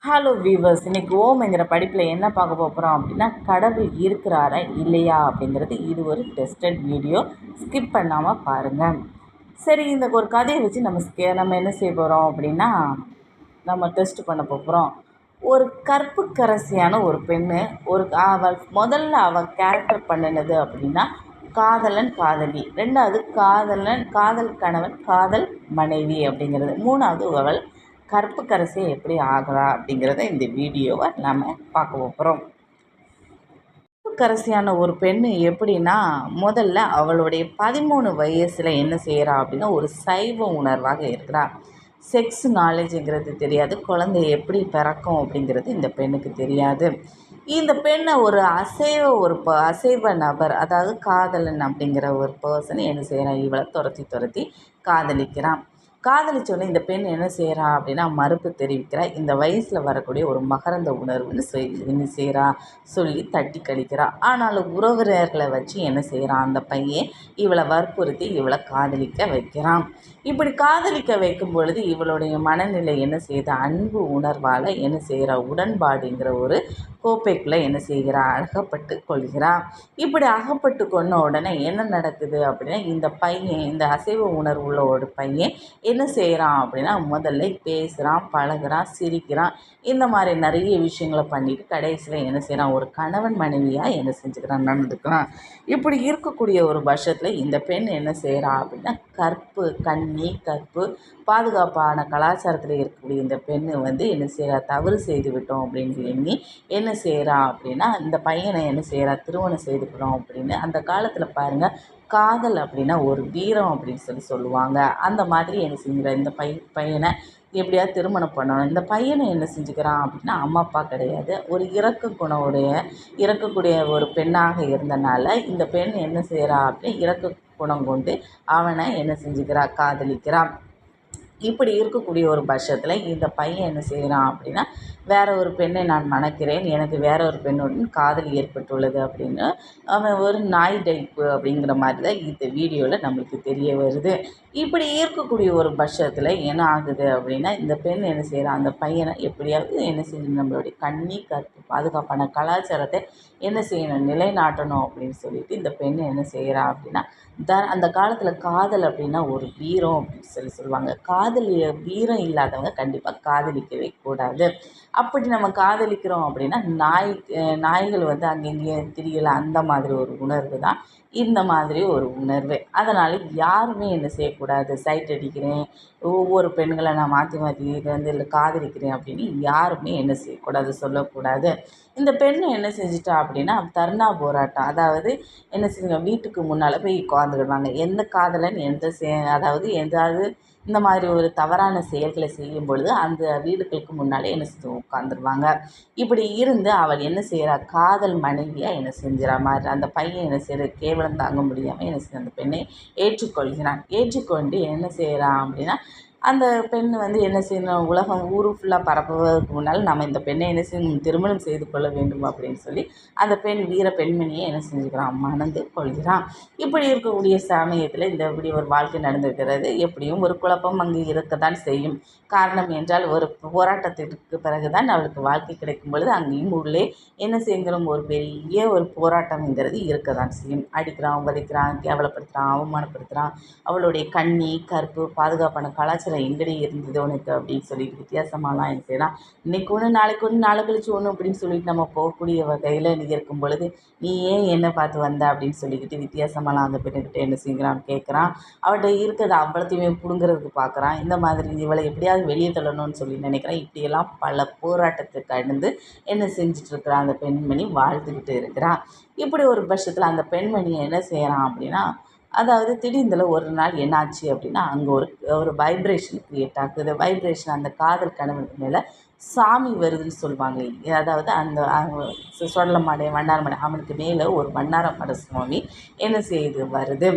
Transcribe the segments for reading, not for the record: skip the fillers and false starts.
Hello viewers, இன்னைக்கு ஓம்ங்கிற படிப்பில் என்ன பார்க்க போகிறோம் அப்படின்னா, கடவுள் இருக்கிறாரா இல்லையா அப்படிங்கிறது. இது ஒரு டெஸ்டட் வீடியோ, ஸ்கிப் பண்ணாமல் பாருங்கள். சரி, இந்த ஒரு கதையை வச்சு நம்ம என்ன செய்ய போகிறோம் அப்படின்னா, நம்ம டெஸ்ட் பண்ண போகிறோம். ஒரு கற்புக்கரசியான ஒரு பெண்ணு, அவள் கேரக்டர் பண்ணினது அப்படின்னா காதலன் காதலி, ரெண்டாவது காதல் கணவன் காதல் மனைவி அப்படிங்கிறது, மூணாவது அவள் கற்புக்கரசி எப்படி ஆகிறா அப்படிங்கிறத இந்த வீடியோவை நம்ம பார்க்க போகிறோம். கற்புக்கரசியான ஒரு பெண்ணு எப்படின்னா, முதல்ல அவளுடைய 13 வயசில் என்ன செய்கிறா அப்படின்னா, ஒரு சைவ உணர்வாக இருக்கிறா. செக்ஸ் நாலேஜுங்கிறது தெரியாது, குழந்தை எப்படி பிறக்கும் அப்படிங்கிறது இந்த பெண்ணுக்கு தெரியாது. இந்த பெண்ணை ஒரு அசைவ நபர், அதாவது காதலன் அப்படிங்கிற ஒரு பர்சன் என்ன செய்கிறான், இவளை துரத்தி துரத்தி காதலிக்கிறான். காதலிச்சோடனே இந்த பெண் என்ன செய்கிறா அப்படின்னா மறுப்பு தெரிவிக்கிறா. இந்த வயசில் வரக்கூடிய ஒரு மகரந்த உணர்வுன்னு என்ன செய்கிறா சொல்லி தட்டி கழிக்கிறா. ஆனாலும் உறவினர்களை வச்சு என்ன செய்கிறான் அந்த பையன், இவளை வற்புறுத்தி இவளை காதலிக்க வைக்கிறான். இப்படி காதலிக்க வைக்கும் பொழுது இவளுடைய மனநிலை என்ன செய்யுது, அன்பு உணர்வால் என்ன செய்கிறா, உடன்பாடுங்கிற ஒரு கோப்பைக்குள்ளே என்ன செய்கிறா, அகப்பட்டு கொள்கிறா. இப்படி அகப்பட்டு கொண்ட உடனே என்ன நடக்குது அப்படின்னா, இந்த அசைவ உணர்வு உள்ள ஒரு பையன் என்ன செய்கிறான் அப்படின்னா, முதல்ல பேசுகிறான், பழகுறான், சிரிக்கிறான், இந்த மாதிரி நிறைய விஷயங்களை பண்ணிட்டு கடைசியில் என்ன செய்கிறான், ஒரு கணவன் மனைவியாக என்ன செஞ்சுக்கிறான், நடந்துக்கிறான். இப்படி இருக்கக்கூடிய ஒரு பட்சத்தில் இந்த பெண் என்ன செய்கிறா அப்படின்னா, கற்பு பாதுகாப்பான கலாச்சாரத்தில் இருக்கக்கூடிய இந்த பெண்ணு என்ன செய்கிறா, தவறு செய்து விட்டோம் அப்படின்னு எண்ணி என்ன செய்கிறா அப்படின்னா, இந்த பையனை என்ன செய்கிறா, திருமணம் செய்துக்கிறோம் அப்படின்னு. அந்த காலத்தில் பாருங்கள், காதல் அப்படின்னா ஒரு வீரம் அப்படின்னு சொல்லுவாங்க. அந்த மாதிரி என்ன செஞ்சுக்கிறா, இந்த பையனை எப்படியாவது திருமணம் பண்ணணும். இந்த பையனை என்ன செஞ்சுக்கிறான் அப்படின்னா, அம்மா அப்பா கிடையாது, ஒரு இறக்கக்கூடிய ஒரு பெண்ணாக இருந்தனால இந்த பெண் என்ன செய்கிறா அப்படின்னா, இரக்க குணம் கொண்டு அவனை என்ன செஞ்சுக்கிறா, காதலிக்கிறான். இப்படி இருக்கக்கூடிய ஒரு பட்சத்தில் இந்த பையன் என்ன செய்கிறான் அப்படின்னா, வேற ஒரு பெண்ணை நான் மணக்கிறேன், எனக்கு வேற ஒரு பெண்ணுடன் காதல் ஏற்பட்டுள்ளது அப்படின்னு அவன் ஒரு நாய் டைப்பு அப்படிங்கிற மாதிரி தான் இந்த வீடியோவில் நம்மளுக்கு தெரிய வருது. இப்படி இருக்கக்கூடிய ஒரு பட்சத்தில் என்ன ஆகுது அப்படின்னா, இந்த பெண் என்ன செய்கிறா, அந்த பையனை எப்படியாவது என்ன செய்யணும், நம்மளுடைய கற்பு பாதுகாப்பான கலாச்சாரத்தை என்ன செய்யணும், நிலைநாட்டணும் அப்படின்னு சொல்லிட்டு இந்த பெண் என்ன செய்கிறா அப்படின்னா, அந்த காலத்தில் காதல் அப்படின்னா ஒரு வீரம் அப்படின்னு சொல்லுவாங்க. வீரம் இல்லாதவங்க கண்டிப்பாக காதலிக்கவே கூடாது. அப்படி நம்ம காதலிக்கிறோம் அப்படின்னா, நாய்கள் அங்கே இங்கேயும் திரியலாம், அந்த மாதிரி ஒரு உணர்வு தான் இந்த மாதிரி ஒரு உணர்வு. அதனால் யாருமே என்ன செய்யக்கூடாது, சைட் அடிக்கிறேன், ஒவ்வொரு பெண்களை நான் மாற்றி மாற்றி இல்லை காதலிக்கிறேன் அப்படின்னு யாருமே என்ன செய்யக்கூடாது, சொல்லக்கூடாது. இந்த பெண் என்ன செஞ்சிட்டா அப்படின்னா, தர்ணா போராட்டம், அதாவது என்ன செஞ்சுங்க, வீட்டுக்கு முன்னால் போய் உட்காந்துக்கிடுவாங்க. எந்த காதலன் அதாவது எதாவது இந்த மாதிரி ஒரு தவறான செயல்களை செய்யும் பொழுது அந்த வீடுகளுக்கு முன்னாலே என்ன செஞ்சு உட்காந்துருவாங்க. இப்படி இருந்து அவள் என்ன செய்கிறா, காதல் மனைவியாக என்ன செஞ்சிடறா மாதிரி. அந்த பையன் என்ன செய்கிற, கேவலம் தாங்க முடியாமல் என்ன செய்ய அந்த பெண்ணை ஏற்றுக்கொள்கிறான். ஏற்றுக்கொண்டு என்ன செய்கிறான் அப்படின்னா, அந்த பெண் என்ன செய்யணும், ஊர் ஃபுல்லாக பரப்புவதற்கு முன்னால் நம்ம இந்த பெண்ணை என்ன செய்யணும், திருமணம் செய்து கொள்ள வேண்டும் அப்படின்னு சொல்லி அந்த வீர பெண்மணியை என்ன செஞ்சுக்கிறான், மணந்து கொள்கிறான். இப்படி இருக்கக்கூடிய சமயத்தில் இப்படி ஒரு வாழ்க்கை நடந்திருக்கிறது. எப்படியும் ஒரு குழப்பம் அங்கே இருக்கத்தான் செய்யும். காரணம் என்றால், ஒரு போராட்டத்திற்கு பிறகுதான் அவளுக்கு வாழ்க்கை கிடைக்கும் பொழுது அங்கேயும் உள்ளே என்ன செய்கிறோம், ஒரு பெரிய ஒரு போராட்டம்ங்கிறது இருக்க தான் செய்யும். அடிக்கிறான், உதைக்கிறான், கேவலப்படுத்துகிறான், அவமானப்படுத்துகிறான். அவளுடைய கற்பு பாதுகாப்பான கலாச்சாரம் எங்கடி இருந்தது உனக்கு அப்படின்னு சொல்லிட்டு வித்தியாசமாலாம் என்ன செய்யலாம், இன்னைக்கு ஒன்று நாளைக்கு ஒன்று நாளை கழிச்சு ஒன்று அப்படின்னு சொல்லிட்டு நம்ம போகக்கூடிய வகையில் நீ இருக்கும் பொழுது, நீ ஏன் என்னை பார்த்து வந்த அப்படின்னு சொல்லிக்கிட்டு வித்தியாசமாலாம் அந்த பெண்ணுக்கிட்ட என்ன செய்கிறான், கேட்குறான். அவள்கிட்ட இருக்கிறத அவ்வளோத்தையுமே பிடுங்கிறதுக்கு பார்க்குறான். இந்த மாதிரி இவளை எப்படியாவது வெளியே தள்ளணும்னு சொல்லி நினைக்கிறான். இப்படியெல்லாம் பல போராட்டத்துக்கு கடந்து என்ன செஞ்சிட்ருக்கிறான், அந்த பெண்மணி வாழ்ந்துக்கிட்டு இருக்கிறான். இப்படி ஒரு பட்சத்தில் அந்த பெண்மணியை என்ன செய்கிறான் அப்படின்னா, அதாவது திடீர்னு ஒரு நாள் என்னாச்சு அப்படின்னா, அங்கே ஒரு வைப்ரேஷன் க்ரியேட் ஆகுது. வைப்ரேஷன், அந்த காதல் கணவனுக்கு மேலே சாமி வருதுன்னு சொல்லுவாங்க. அதாவது அந்த சொடலமாடை வண்ணாரமடை அவனுக்கு மேலே ஒரு வண்ணாரமடை சுவாமி என்ன செய்யுது, வருது.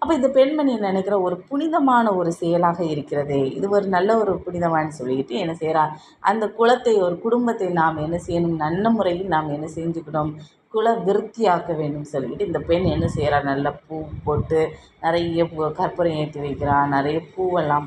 அப்போ இந்த பெண்மணி நினைக்கிற ஒரு புனிதமான ஒரு செயலாக இருக்கிறது, இது ஒரு நல்ல ஒரு புனிதமானு சொல்லிக்கிட்டு என்ன செய்கிறா, அந்த குலத்தை, ஒரு குடும்பத்தை நாம் என்ன செய்யணும், நல்ல முறையில் நாம் என்ன செஞ்சுக்கணும், குல விருத்தியாக்க வேண்டும் சொல்லிக்கிட்டு இந்த பெண் என்ன செய்கிறா, நல்ல பூ போட்டு நிறைய கற்பூரம் ஏற்றி வைக்கிறா, நிறைய பூவெல்லாம்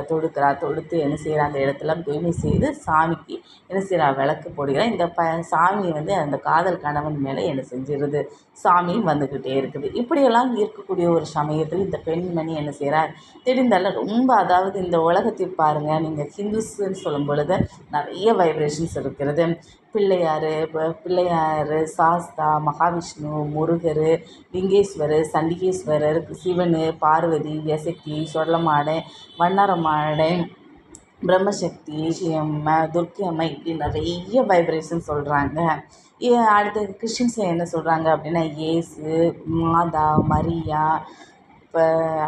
தொடுக்கிறா. தொடுத்து என்ன செய்கிறா, அந்த இடத்தெல்லாம் தூய்மை செய்து சாமிக்கு என்ன செய்கிறா, விளக்கு போடுகிறா. இந்த சாமி வந்து அந்த காதல் கணவன் மேலே என்ன செஞ்சிருது, சாமியும் வந்துக்கிட்டே இருக்குது. இப்படியெல்லாம் இருக்கக்கூடிய ஒரு சமயத்தில் இந்த பெண்மணி என்ன செய்கிறா, திடீர்ந்தால ரொம்ப, அதாவது இந்த உலகத்தில் பாருங்கள், நீங்கள் ஹிந்துஸ்ன்னு சொல்லும் பொழுது நிறைய வைப்ரேஷன்ஸ் இருக்கிறது. பிள்ளையார், சாஸ்தா, மகாவிஷ்ணு, முருகர், லிங்கேஸ்வரர், சண்டிகேஸ்வரர், சிவன், பார்வதி, யசக்தி, சொர்லமாடன், வண்ணாரமாடன், பிரம்மசக்தி, துர்க்கை அம்மா, இப்படி நிறைய வைப்ரேஷன் சொல்கிறாங்க. அடுத்து கிறிஸ்டின்ஸில் என்ன சொல்கிறாங்க அப்படின்னா, இயேசு, மாதா, மரியா, இப்போ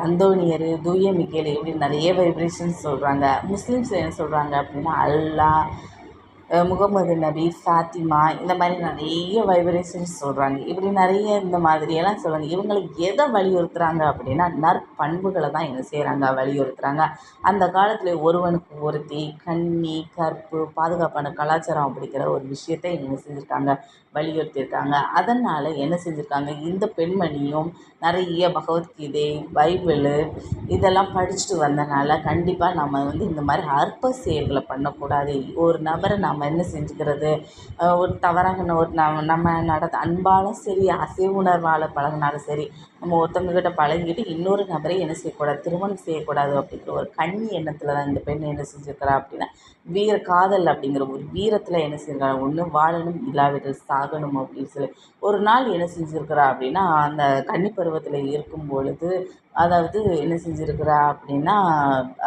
அந்தோனியர், தூய மிக்கேல், இப்படி நிறைய வைப்ரேஷன்ஸ் சொல்கிறாங்க. முஸ்லீம்ஸில் என்ன சொல்கிறாங்க அப்படின்னா, அல்லாஹ், முகமது நபி, ஃபாத்திமா, இந்த மாதிரி நிறைய வைப்ரேஷன்ஸ் சொல்கிறாங்க. இப்படி நிறைய இந்த மாதிரியெல்லாம் சொல்கிறாங்க. இவங்களை எதை வலியுறுத்துகிறாங்க அப்படின்னா, நற்பண்புகளை தான் என்ன செய்கிறாங்க, வலியுறுத்துகிறாங்க. அந்த காலத்தில் ஒருவனுக்கு ஒருத்தி, கன்னி, கற்பு, பாதுகாப்பான கலாச்சாரம் அப்படிங்கிற ஒரு விஷயத்தை என்ன செஞ்சுருக்காங்க, வலியுறுத்தியிருக்காங்க. அதனால் என்ன செஞ்சுருக்காங்க, இந்த பெண்மணியும் நிறைய பகவத்கீதை, பைபிளு இதெல்லாம் படிச்சுட்டு வந்தனால கண்டிப்பாக நம்ம வந்து இந்த மாதிரி அற்ப செயல்களை பண்ணக்கூடாது. ஒரு நபரை நம்ம என்ன செஞ்சுக்கிறது, ஒரு தவறாக நம்ம அன்பாலும் சரி, உணர்வால் பழகினாலும் சரி, நம்ம ஒருத்தவங்கக்கிட்ட பழகிட்டு இன்னொரு நபரை என்ன செய்யக்கூடாது, திருமணம் செய்யக்கூடாது அப்படிங்கிற ஒரு கன்னி எண்ணத்தில் தான் இந்த பெண் என்ன செஞ்சுருக்கிறா அப்படின்னா, காதல் அப்படிங்கிற ஒரு வீரத்தில் என்ன செஞ்சுருக்காங்க, ஒன்று வாழணும், இல்லாவிட்டால் சாகணும் அப்படின்னு சொல்லி ஒரு நாள் என்ன செஞ்சுருக்கிறா அப்படின்னா, அந்த கன்னி பருவத்தில் இருக்கும் பொழுது, அதாவது என்ன செஞ்சுருக்கிறா அப்படின்னா,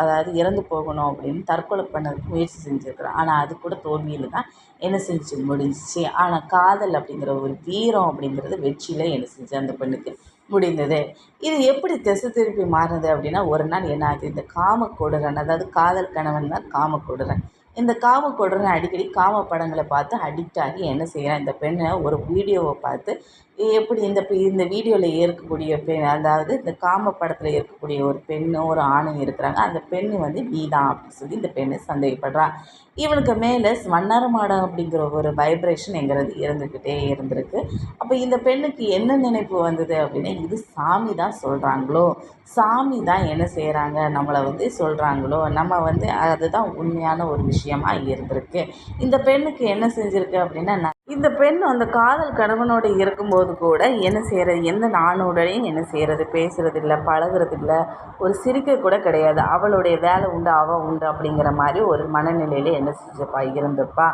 அதாவது இறந்து போகணும் அப்படின்னு தற்கொலை பண்ணதுக்கு முயற்சி செஞ்சுருக்கிறா. ஆனால் அது கூட தோல்வியில் தான் என்ன செஞ்சு முடிஞ்சிச்சு. ஆனால் காதல் அப்படிங்கிற ஒரு வீரம் அப்படிங்கிறது வெற்றியில் என்ன செஞ்சு அந்த பெண்ணுக்கு முடிந்தது. இது எப்படி திசை திருப்பி மாறுது அப்படின்னா, ஒரு நாள் என்ன ஆகுது, இந்த காமக்கொடூரன், அதாவது காதல் கணவன் தான் காமக்கொடூரன். இந்த காமக்கொடூரன் அடிக்கடி காம படங்களை பார்த்து அடிக்ட் ஆகி என்ன செய்கிறான், இந்த பெண்ணை ஒரு வீடியோவை பார்த்து எப்படி இந்த வீடியோவில் இருக்கக்கூடிய பெண், அதாவது இந்த காம படத்தில் இருக்கக்கூடிய ஒரு பெண்ணும் ஒரு ஆணும் இருக்கிறாங்க. அந்த பெண்ணு வந்து நீ தான் அப்படின்னு சொல்லி இந்த பெண்ணு சந்தேகப்படுறா. இவனுக்கு மேலே வண்ணாரமாடம் அப்படிங்கிற ஒரு வைப்ரேஷன்ங்கிறது இருந்துக்கிட்டே இருந்திருக்கு. அப்போ இந்த பெண்ணுக்கு என்ன நினைப்பு வந்தது அப்படின்னா, இது சாமி தான் சொல்கிறாங்களோ, சாமி தான் என்ன செய்கிறாங்க, நம்மளை வந்து சொல்கிறாங்களோ, நம்ம வந்து அதுதான் உண்மையான ஒரு விஷயமா இருந்திருக்கு. இந்த பெண்ணுக்கு என்ன செஞ்சுருக்கு அப்படின்னா, இந்த பெண் அந்த காதல் கணவனோடு இருக்கும்போது கூட என்ன செய்கிறது, எந்த ஆணோடையும் என்ன செய்கிறது, பேசுகிறதில்ல, பழகுறதில்ல, ஒரு சிரிக்க கூட கிடையாது. அவளுடைய வேலை உண்டு, அவள் உண்டு அப்படிங்கிற மாதிரி ஒரு மனநிலையில் என்ன செஞ்சப்பா இருந்தப்பா.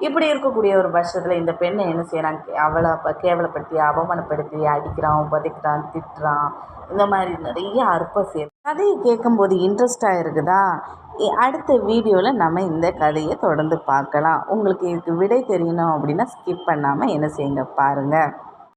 இப்படி இருக்கக்கூடிய ஒரு பட்சத்தில் இந்த பெண்ணை என்ன செய்கிறாங்க, அவளை கேவலப்படுத்தி, அவமானப்படுத்தி, அடிக்கிறான், உதைக்கிறான், திட்டுறான், இந்த மாதிரி நிறைய அற்ப செயல். கதையை கேட்கும்போது இன்ட்ரெஸ்டாக இருக்குதா? அடுத்த வீடியோவில் நம்ம இந்த கதையை தொடர்ந்து பார்க்கலாம். உங்களுக்கு இதுக்கு விடை தெரியணும் அப்படின்னா ஸ்கிப் பண்ணாமல் என்ன செய்யுங்க, பாருங்கள்.